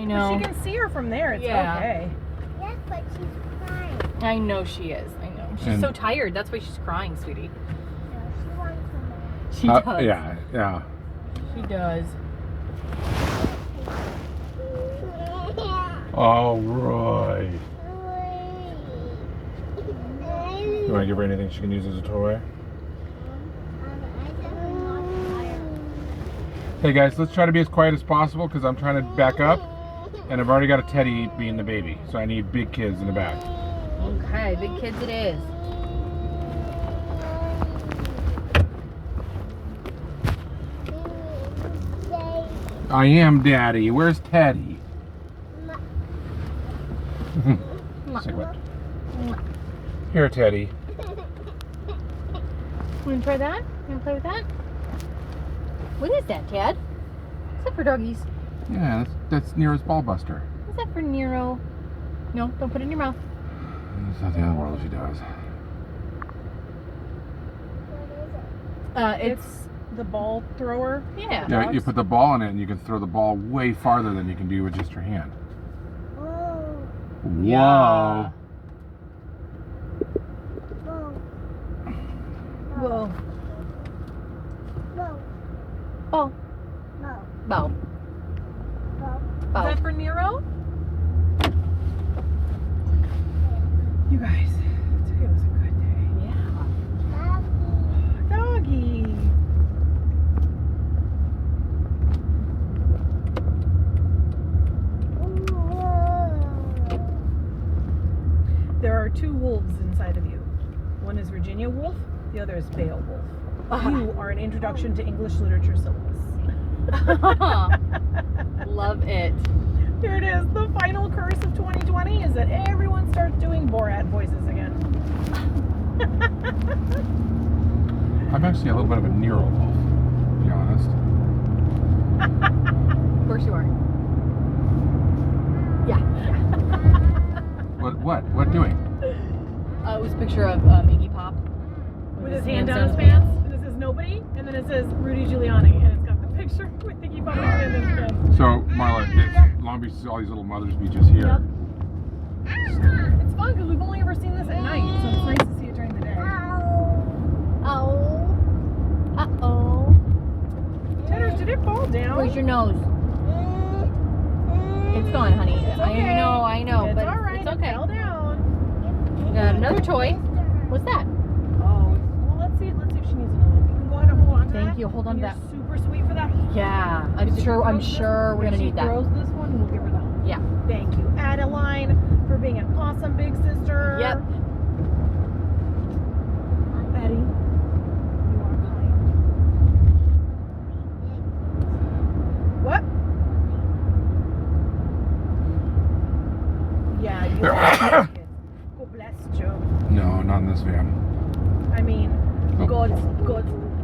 know. But she can see her from there. It's okay. Yes, but she's crying. I know she is. I know. She's so tired. That's why she's crying, sweetie. No, she wants some more. She does. Yeah. She does. All right. You want to give her anything she can use as a toy? Hey guys, let's try to be as quiet as possible because I'm trying to back up and I've already got a teddy being the baby. So I need big kids in the back. Okay, big kids it is. I am Daddy. Where's Teddy? Cigarette. Here, Teddy. Want to try that? You want to play with that? What is that, Tad? What's that for doggies? Yeah, that's Nero's ball buster. What's that for Nero? No, don't put it in your mouth. It's not the end of the world if he does. It's the ball thrower. Yeah. Yeah, you put the ball in it and you can throw the ball way farther than you can do with just your hand. Whoa. Yeah. Whoa. Whoa. Whoa. Bow. Whoa. Bow. Whoa. Is Bow. that for Nero? You guys, today was a good day. Yeah. Doggy. There are two wolves inside of you. One is Virginia Wolf, the other is Beowulf. You are an introduction to English literature syllabus. Love it. Here it is. The final curse of 2020 is that everyone starts doing Borat voices again. I'm actually a little bit of a Nero wolf, to be honest. Of course you are. Yeah. What doing? It was a picture of Iggy Pop. With his hand down his pants. And it says nobody. And then it says Rudy Giuliani. And it's got the picture with Iggy Pop and his hand. So, Marla, Long Beach is all these little Mother's Beaches here. Yep. It's fun because we've only ever seen this at night. So it's nice to see it during the day. Oh. Uh-oh. Taylor, did it fall down? Where's your nose? It's gone, honey. It's okay. I know, It's but all right. it's okay. It fell down. Got another toy. What's that? Oh, well, let's see if she needs another one. You can go ahead and hold on to that. Thank you. Hold on to You're that. super sweet for that. Yeah, I'm sure we're gonna need If she that. throws this one, we'll give her that one. Yeah. Thank you, Adeline, for being an awesome big sister. Yep. Betty, you are kind. What? Yeah, you are kids. God bless Joe. No, not in this van. I mean, Oh. God,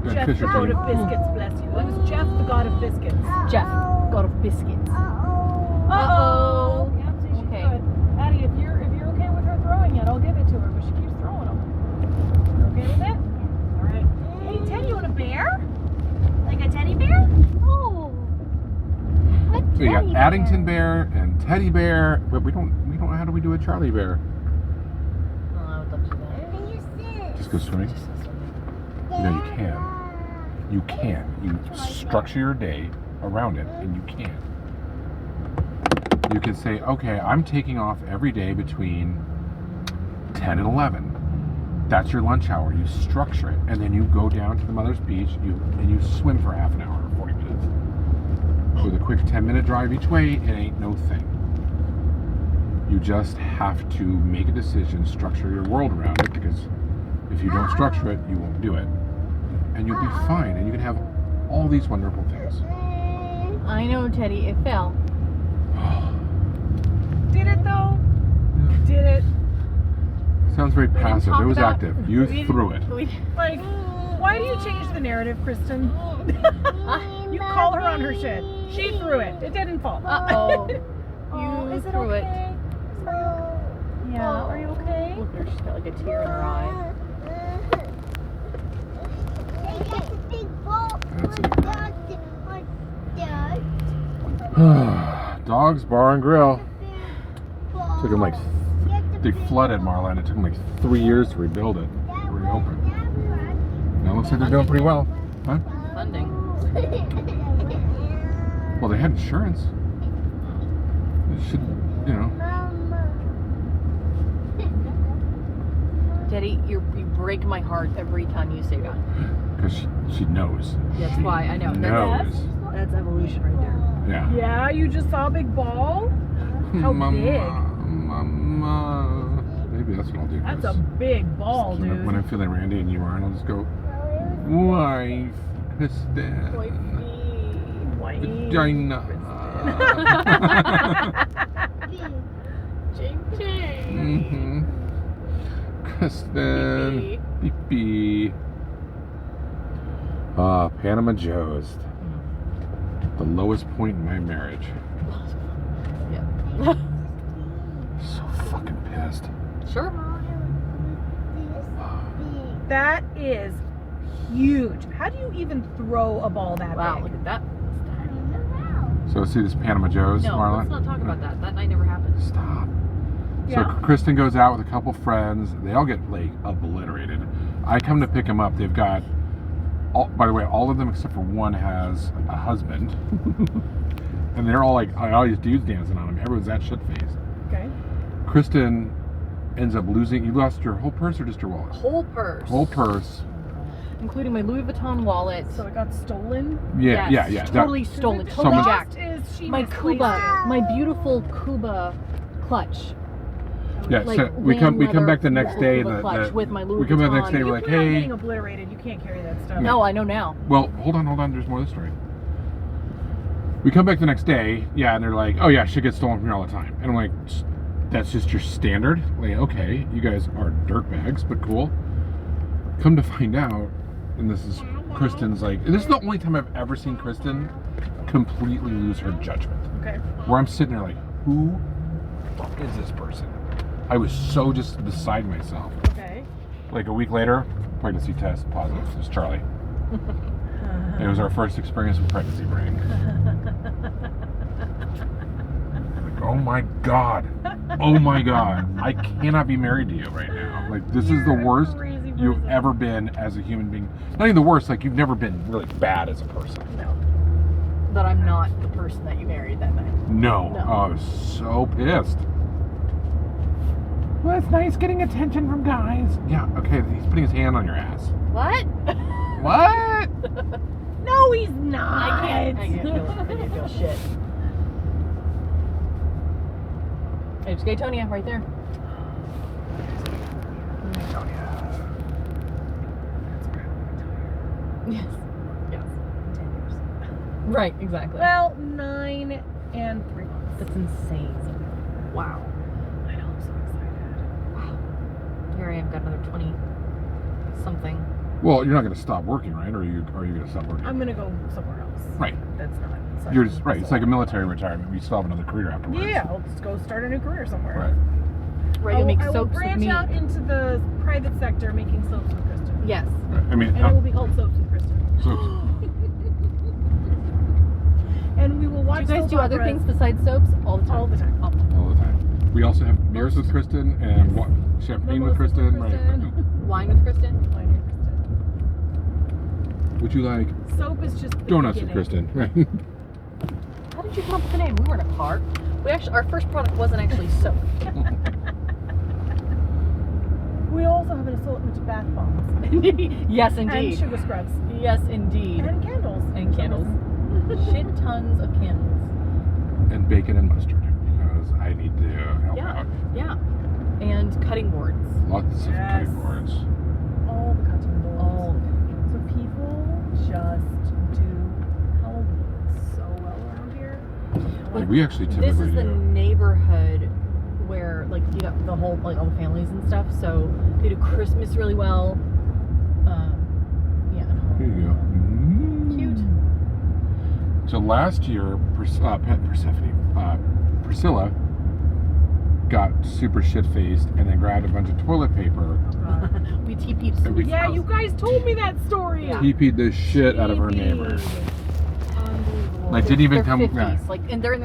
Yeah, Jeff, kiss the your god teeth. of biscuits, bless you. That was Jeff, the god of biscuits. Jeff, God of biscuits. Uh-oh. Yep, see, she's Okay. good. Addie, if you're okay with her throwing it, I'll give it to her, but she keeps throwing them. You okay with it? All right. Hey, Ted, you want a bear? Like a teddy bear? Oh. So you got Addington Bear and Teddy Bear, but we don't know how do we do a Charlie Bear? Oh, I would love to do that. Can you sit? Just go swimming? No, you can. You can. You structure your day around it, and you can. You can say, okay, I'm taking off every day between 10 and 11. That's your lunch hour. You structure it, and then you go down to the Mother's Beach, and you swim for half an hour or 40 minutes. With a quick 10-minute drive each way, it ain't no thing. You just have to make a decision, structure your world around it, because if you don't structure it, you won't do it. And you'll be fine, and you can have all these wonderful things. I know, Teddy. It fell. Did it, though? Did it? Sounds very didn't passive. talk It was about- active. You threw it. Like, why do you change the narrative, Kristen? You call her on her shit. She threw it. It didn't fall. Uh-oh. Oh, You is it threw it. okay? Yeah, are you okay? Look, there's got like a tear in her eye. That's a big ball. That's it. Dogs Bar and Grill. Took them like, they They flooded Marla, and it took them like 3 years to rebuild it, reopen. Now it looks like they're doing pretty well. Huh? Funding. Well, they had insurance. They should, you know. Daddy, you break my heart every time you say that. Because she knows. That's She why I know. Knows. That's evolution right there. Yeah. Yeah, you just saw a big ball? How big? Mama. Maybe that's what I'll do. That's a 'cause big ball, dude. when I'm feeling Randy and you aren't, I'll just go, wife, Kristen, vagina. Mm-hmm. Kristen, beep. Panama Joe's. The lowest point in my marriage. Yeah. So fucking pissed. Sure. That is huge. How do you even throw a ball that Wow, big? look at that. So see this Panama Joe's, No, Marla? let's not talk about that. That night never happened. Stop. Yeah. So Kristen goes out with a couple friends. They all get like obliterated. I come to pick them up. They've got, by the way, all of them except for one has a husband. And they're all like, all these dudes dancing on them. Everyone's that shit-faced. Okay. Kristen ends up losing. You lost your whole purse or just your wallet? Whole purse. Whole purse. Including my Louis Vuitton wallet. So it got stolen? Yeah, Yes, yeah. Totally stolen. The Totally lost jacked. is she My misplaced Cuba, it. my beautiful Cuba clutch. Yeah, Like so we come leather back the next day. Cuba clutch with my Louis we come back the Vuitton. next day. You We're like, plan on hey. getting obliterated. You can't carry that stuff. No, I know now. Well, hold on. There's more to the story. We come back the next day, yeah, and they're like, oh yeah, shit gets stolen from here all the time. And I'm like, that's just your standard? Like, okay, you guys are dirtbags, but cool. Come to find out, and this is Kristen's like, this is the only time I've ever seen Kristen completely lose her judgment. Okay. Where I'm sitting there like, who the fuck is this person? I was so just beside myself. Okay. Like a week later, pregnancy test positive. It was Charlie. It was our first experience with pregnancy brain. Like, oh my god. Oh my god. I cannot be married to you right now. Like, this is the worst crazy you've person. ever been as a human being. Not even the worst, like you've never been really bad as a person. No. That I'm not the person that you married that night. No. No. Oh, I was so pissed. Well, it's nice getting attention from guys. Yeah, okay, he's putting his hand on your ass. What? What? No, he's not. I can't feel it. I can't feel shit. Hey, it's Gaytonia right there. Yes. Yes. 10 years. Right, exactly. Well, 9 and 3 months. That's insane. Wow. I know, I'm so excited. Wow. Here I am, got another 20 something. Well, you're not going to stop working, right? Or are you going to stop working? I'm gonna go somewhere else. Right. That's not. You're just right. It's like a military retirement. You still have another career afterwards. Yeah, I'll just go start a new career somewhere. Right. Right, you'll make I will soaps with branch me. out into the private sector making soaps with Kristen. Yes. Right. I mean, And it will be called Soaps with Kristen. so And we will Do watch you guys soap do other operas things besides soaps? All the time. all the time. All the time. all the time. We also have mirrors with Kristen and champagne with Mimosas Kristen. with Kristen. Wine with Kristen? Wine with Kristen. Would you like Soap is just the donuts with beginning. Kristen? Right. How did you come up with the name? We were in a car. Our first product wasn't actually soap. We also have an assortment of bath bombs. Yes, And indeed. sugar scrubs. Yes, indeed. And candles. And candles. Shit tons of candles. And bacon and mustard because I need to help Yeah. out. Yeah. And cutting boards. Lots of Yes. cutting boards. All the cutting boards. All. So people just do Halloween so well around here. Like, we actually This typically is the do. neighborhood where, like, you got the whole, like, all the families and stuff. So they do Christmas really well. Yeah. and Here you go. Halloween. Cute. So last year, Priscilla got super shit-faced and then grabbed a bunch of toilet paper, We TP'd And we- Sweet's Yeah, house. you guys told me that story. Yeah. TP'd the shit out of her TP'd. neighbors. Unbelievable. Like, didn't even They're come. 50s, like, and they're in